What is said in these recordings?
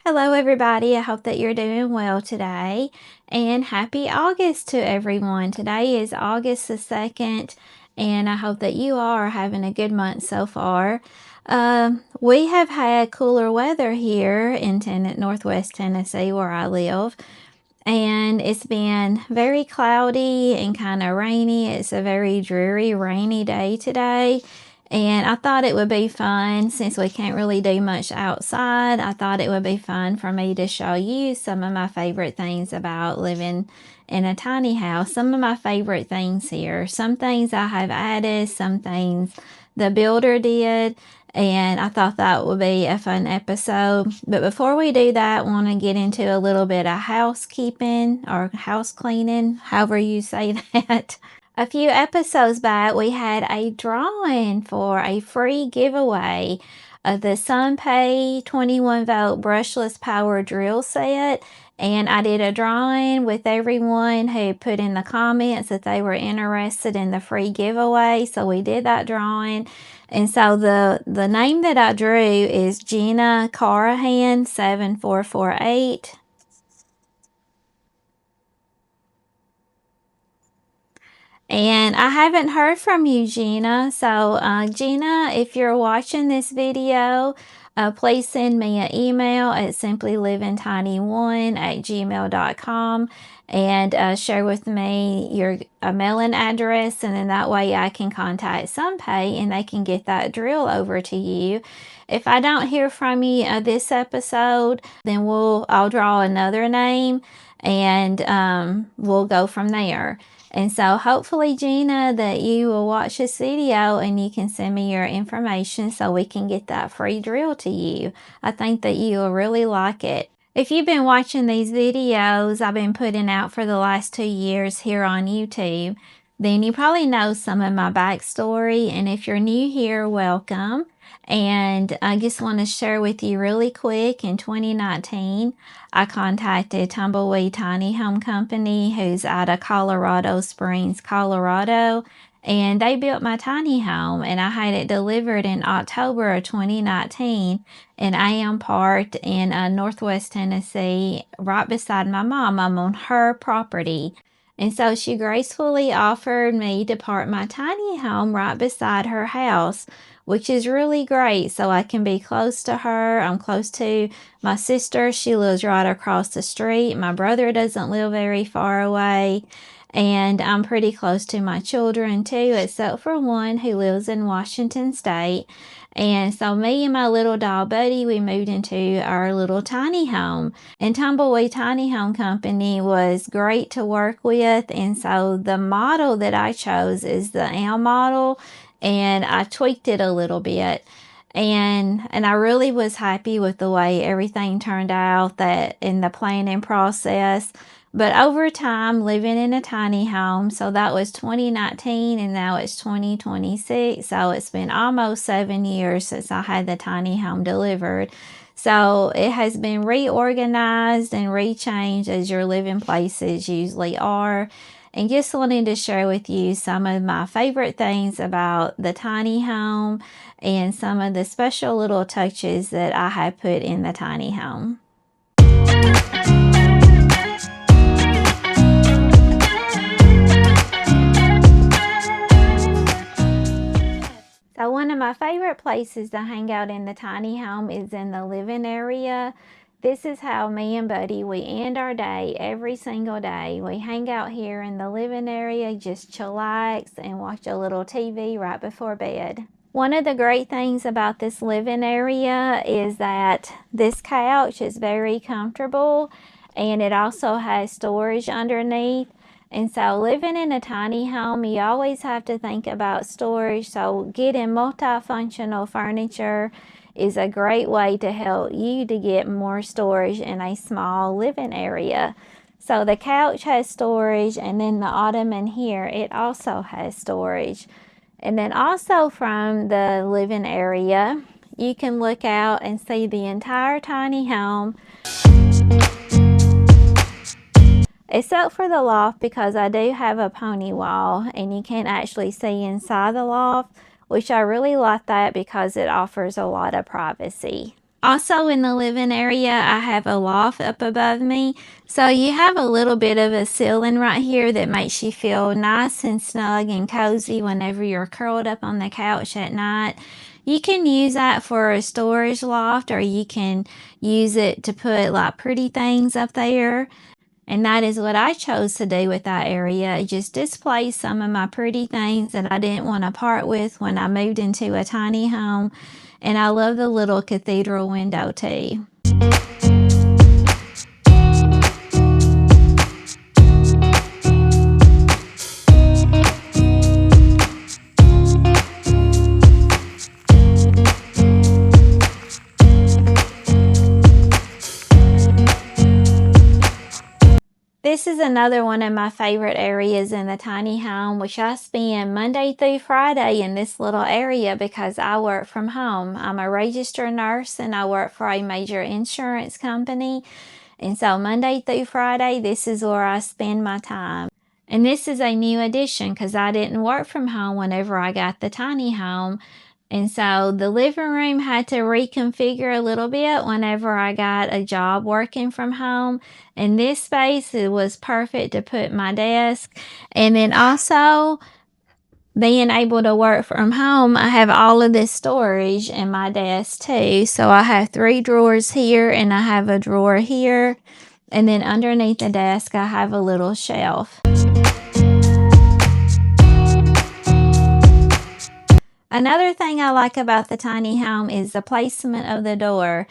Hello everybody, I hope that you're doing well today, and happy August to everyone. Today is August the 2nd, and I hope that you are having a good month so far. We have had cooler weather here in Northwest Tennessee where I live, and it's been very cloudy and kind of rainy. It's a very dreary, rainy day today. And I thought it would be fun, since we can't really do much outside, I thought it would be fun for me to show you some of my favorite things about living in a tiny house. Some of my favorite things here. Some things I have added, some things the builder did, and I thought that would be a fun episode. But before we do that, I want to get into a little bit of housekeeping or house cleaning, however you say that. A few episodes back, we had a drawing for a free giveaway of the Sunpay 21-volt brushless power drill set. And I did a drawing with everyone who put in the comments that they were interested in the free giveaway. So we did that drawing. And so the name that I drew is Gina Carahan 7448. And I haven't heard from you, Gina. So, Gina, if you're watching this video, please send me an email at simplylivingtiny1@gmail.com and share with me your mailing address. And then that way I can contact Sunpay and they can get that drill over to you. If I don't hear from you this episode, then I'll draw another name and we'll go from there. And so hopefully, Gina, that you will watch this video and you can send me your information so we can get that free drill to you. I think that you will really like it. If you've been watching these videos I've been putting out for the last 2 years here on YouTube, then you probably know some of my backstory. And if you're new here, welcome. And I just want to share with you really quick, in 2019, I contacted Tumbleweed Tiny Home Company, who's out of Colorado Springs, Colorado, and they built my tiny home, and I had it delivered in October of 2019, and I am parked in Northwest Tennessee, right beside my mom. I'm on her property. And so she gracefully offered me to park my tiny home right beside her house, which is really great. So I can be close to her. I'm close to my sister. She lives right across the street. My brother doesn't live very far away. And I'm pretty close to my children too, except for one who lives in Washington State. And so me and my little dog Buddy, we moved into our little tiny home. And Tumbleweed Tiny Home Company was great to work with. And so the model that I chose is the L model, and I tweaked it a little bit. And I really was happy with the way everything turned out that in the planning process. But over time, living in a tiny home, so that was 2019 and now it's 2026. So it's been almost 7 years since I had the tiny home delivered. So it has been reorganized and rechanged, as your living places usually are. And just wanted to share with you some of my favorite things about the tiny home and some of the special little touches that I have put in the tiny home. So one of my favorite places to hang out in the tiny home is in the living area. This is how me and Buddy, we end our day every single day. We hang out here in the living area, just chillax and watch a little TV right before bed. One of the great things about this living area is that this couch is very comfortable, and it also has storage underneath. And so living in a tiny home, you always have to think about storage. So getting multifunctional furniture is a great way to help you to get more storage in a small living area. So the couch has storage, and then the ottoman here, it also has storage. And then also from the living area, you can look out and see the entire tiny home, except for the loft, because I do have a pony wall and you can't actually see inside the loft, which I really like that because it offers a lot of privacy. Also in the living area, I have a loft up above me. So you have a little bit of a ceiling right here that makes you feel nice and snug and cozy whenever you're curled up on the couch at night. You can use that for a storage loft, or you can use it to put like pretty things up there. And that is what I chose to do with that area. Just display some of my pretty things that I didn't want to part with when I moved into a tiny home. And I love the little cathedral window too. This is another one of my favorite areas in the tiny home, which I spend Monday through Friday in this little area because I work from home. I'm a registered nurse and I work for a major insurance company. And so Monday through Friday, this is where I spend my time. And this is a new addition because I didn't work from home whenever I got the tiny home. And so the living room had to reconfigure a little bit whenever I got a job working from home. And this space, it was perfect to put my desk. And then also being able to work from home, I have all of this storage in my desk too. So I have 3 drawers here and I have a drawer here. And then underneath the desk, I have a little shelf. Another thing I like about the tiny home is the placement of the door.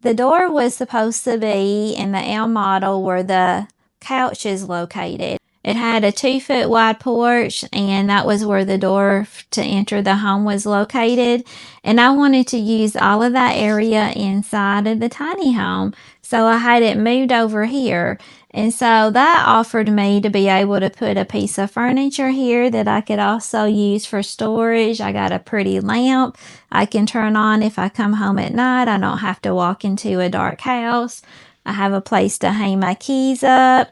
The door was supposed to be in the L model where the couch is located. It had a 2-foot wide porch, and that was where the door to enter the home was located. And I wanted to use all of that area inside of the tiny home. So I had it moved over here. And so that offered me to be able to put a piece of furniture here that I could also use for storage. I got a pretty lamp I can turn on if I come home at night. I don't have to walk into a dark house. I have a place to hang my keys up.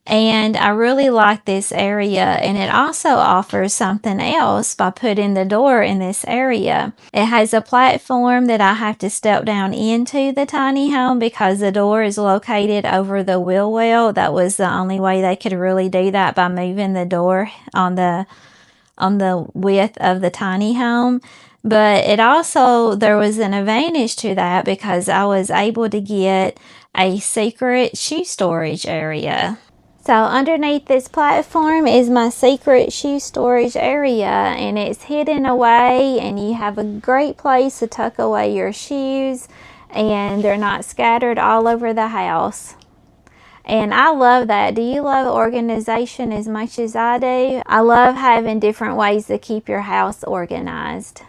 And I really like this area, and it also offers something else by putting the door in this area. It has a platform that I have to step down into the tiny home because the door is located over the wheel well. That was the only way they could really do that, by moving the door on the width of the tiny home. But it also, there was an advantage to that because I was able to get a secret shoe storage area. So underneath this platform is my secret shoe storage area, and it's hidden away, and you have a great place to tuck away your shoes, and they're not scattered all over the house. And I love that. Do you love organization as much as I do? I love having different ways to keep your house organized.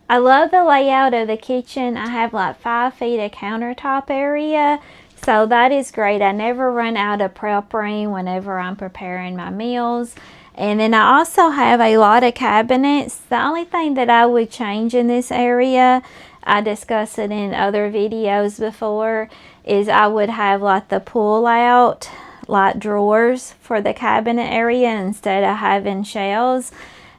I love the layout of the kitchen. I have like 5 feet of countertop area, so that is great. I never run out of prep room whenever I'm preparing my meals. And then I also have a lot of cabinets. The only thing that I would change in this area, I discussed it in other videos before, is I would have like the pull out like drawers for the cabinet area instead of having shelves.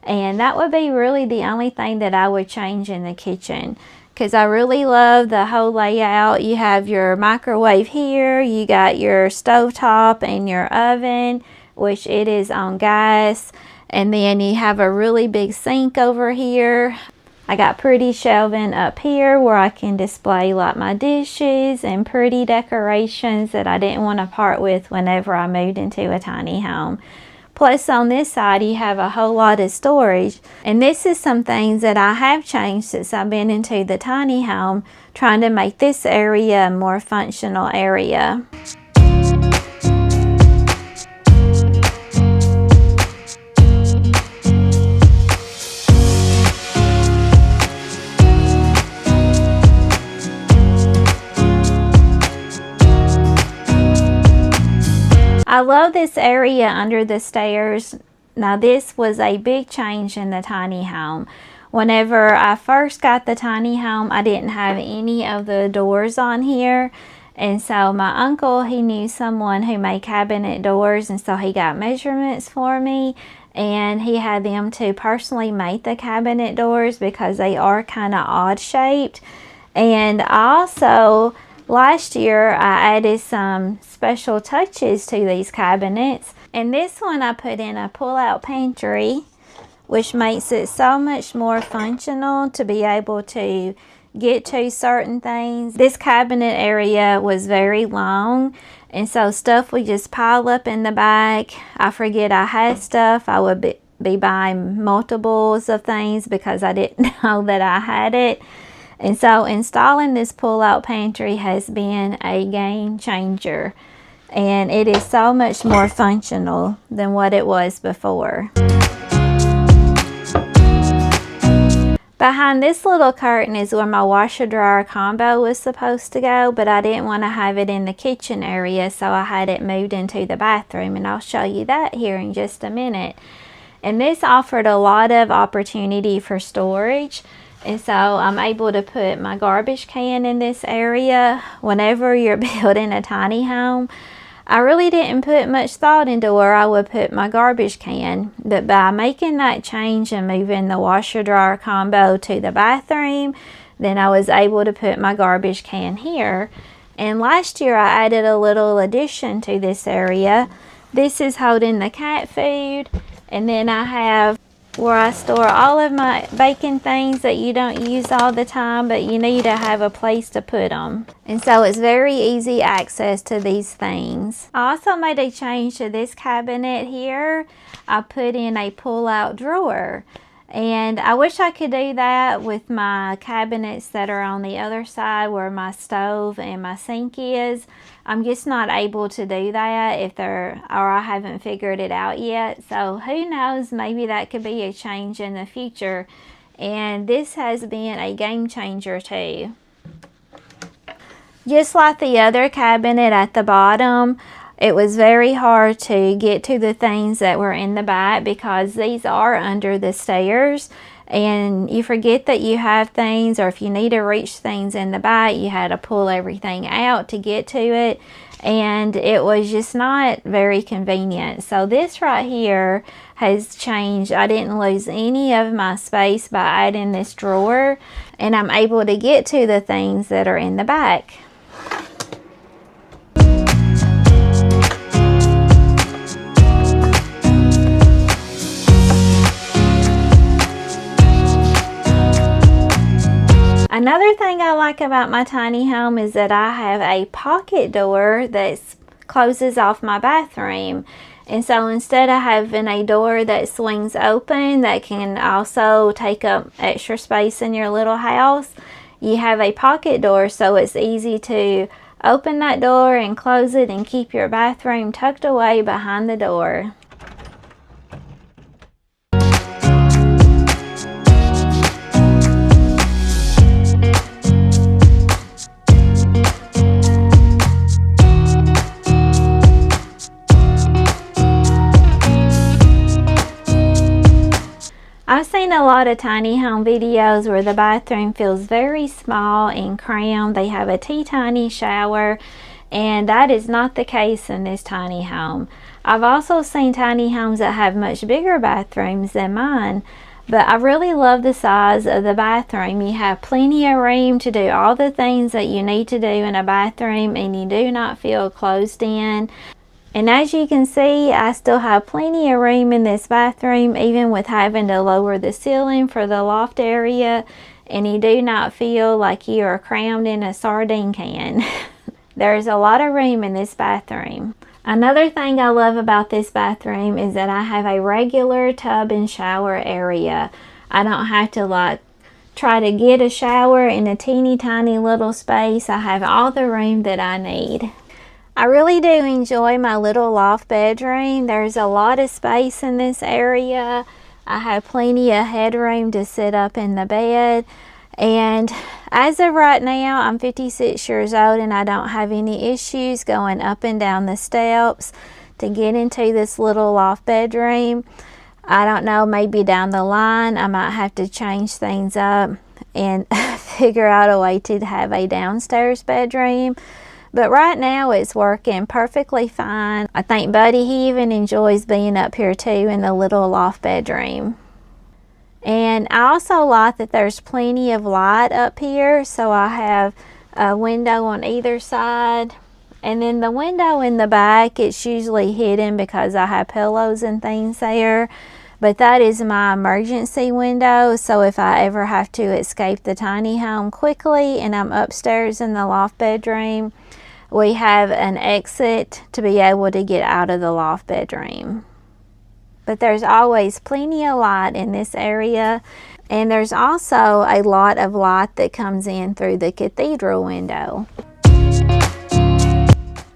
And that would be really the only thing that I would change in the kitchen, because I really love the whole layout. You have your microwave here, you got your stovetop and your oven, which it is on gas, and then you have a really big sink over here. I got pretty shelving up here where I can display like my dishes and pretty decorations that I didn't want to part with whenever I moved into a tiny home. Plus on this side you have a whole lot of storage, and this is some things that I have changed since I've been into the tiny home, trying to make this area a more functional area. I love this area under the stairs. Now this was a big change in the tiny home. Whenever I first got the tiny home, I didn't have any of the doors on here. And so my uncle, he knew someone who made cabinet doors, and so he got measurements for me. and he had them to personally make the cabinet doors because they are kind of odd shaped. And also last year I added some special touches to these cabinets. And this one I put in a pull-out pantry, which makes it so much more functional to be able to get to certain things. This cabinet area was very long, and so stuff would just pile up in the back. I forget I had stuff. I would be buying multiples of things because I didn't know that I had it. And so installing this pull-out pantry has been a game changer, and it is so much more functional than what it was before. Behind this little curtain is where my washer dryer combo was supposed to go, but I didn't want to have it in the kitchen area, so I had it moved into the bathroom, and I'll show you that here in just a minute. And this offered a lot of opportunity for storage, and so I'm able to put my garbage can in this area. Whenever you're building a tiny home, I really didn't put much thought into where I would put my garbage can, but by making that change and moving the washer dryer combo to the bathroom, then I was able to put my garbage can here. And last year I added a little addition to this area. This is holding the cat food, and then I have where I store all of my baking things that you don't use all the time, but you need to have a place to put them. And so it's very easy access to these things. I also made a change to this cabinet here. I put in a pull-out drawer. And I wish I could do that with my cabinets that are on the other side where my stove and my sink is. I'm just not able to do that or I haven't figured it out yet. So who knows, maybe that could be a change in the future. And this has been a game changer too. Just like the other cabinet at the bottom, it was very hard to get to the things that were in the back because these are under the stairs, and you forget that you have things, or if you need to reach things in the back, you had to pull everything out to get to it, and it was just not very convenient. So this right here has changed. I didn't lose any of my space by adding this drawer, and I'm able to get to the things that are in the back. Another thing I like about my tiny home is that I have a pocket door that closes off my bathroom. And so instead of having a door that swings open that can also take up extra space in your little house, you have a pocket door, so it's easy to open that door and close it and keep your bathroom tucked away behind the door. I've seen a lot of tiny home videos where the bathroom feels very small and cramped. They have a teeny shower, and that is not the case in this tiny home. I've also seen tiny homes that have much bigger bathrooms than mine, but I really love the size of the bathroom. You have plenty of room to do all the things that you need to do in a bathroom, and you do not feel closed in. And as you can see, I still have plenty of room in this bathroom, even with having to lower the ceiling for the loft area, and you do not feel like you are crammed in a sardine can. There's a lot of room in this bathroom. Another thing I love about this bathroom is that I have a regular tub and shower area. I don't have to try to get a shower in a teeny tiny little space. I have all the room that I need. I really do enjoy my little loft bedroom. There's a lot of space in this area. I have plenty of headroom to sit up in the bed. And as of right now, I'm 56 years old and I don't have any issues going up and down the steps to get into this little loft bedroom. I don't know, maybe down the line I might have to change things up and figure out a way to have a downstairs bedroom. But right now it's working perfectly fine. I think Buddy, he even enjoys being up here too in the little loft bedroom. And I also like that there's plenty of light up here, so I have a window on either side. And then the window in the back, it's usually hidden because I have pillows and things there. But that is my emergency window, so if I ever have to escape the tiny home quickly and I'm upstairs in the loft bedroom, we have an exit to be able to get out of the loft bedroom. But there's always plenty of light in this area, and there's also a lot of light that comes in through the cathedral window.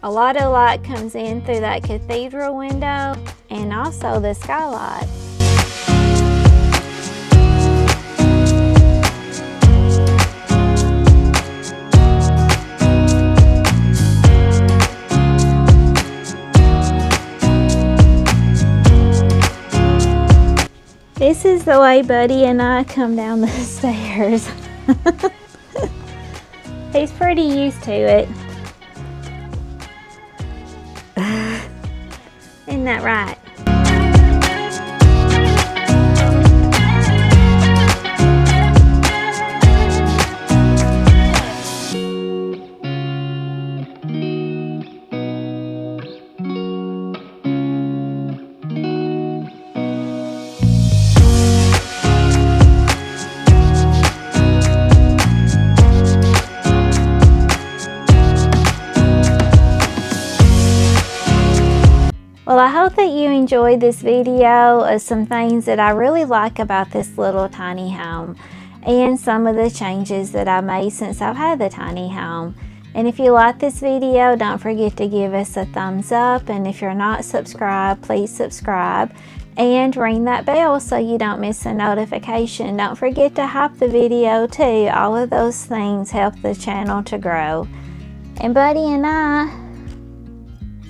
A lot of light comes in through that cathedral window and also the skylight. This is the way Buddy and I come down the stairs. He's pretty used to it. Isn't that right? Well, I hope that you enjoyed this video of some things that I really like about this little tiny home and some of the changes that I made since I've had the tiny home. And if you like this video, don't forget to give us a thumbs up, and if you're not subscribed, please subscribe and ring that bell so you don't miss a notification. Don't forget to hype the video too. All of those things help the channel to grow. And Buddy and I,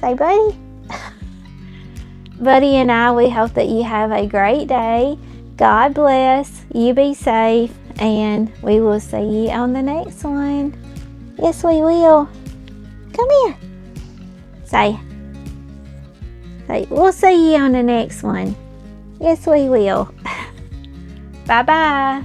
say Buddy? Buddy and I, we hope that you have a great day. God bless, you be safe, and we will see you on the next one. Yes, we will. Come here. Say, we'll see you on the next one. Yes, we will. Bye-bye.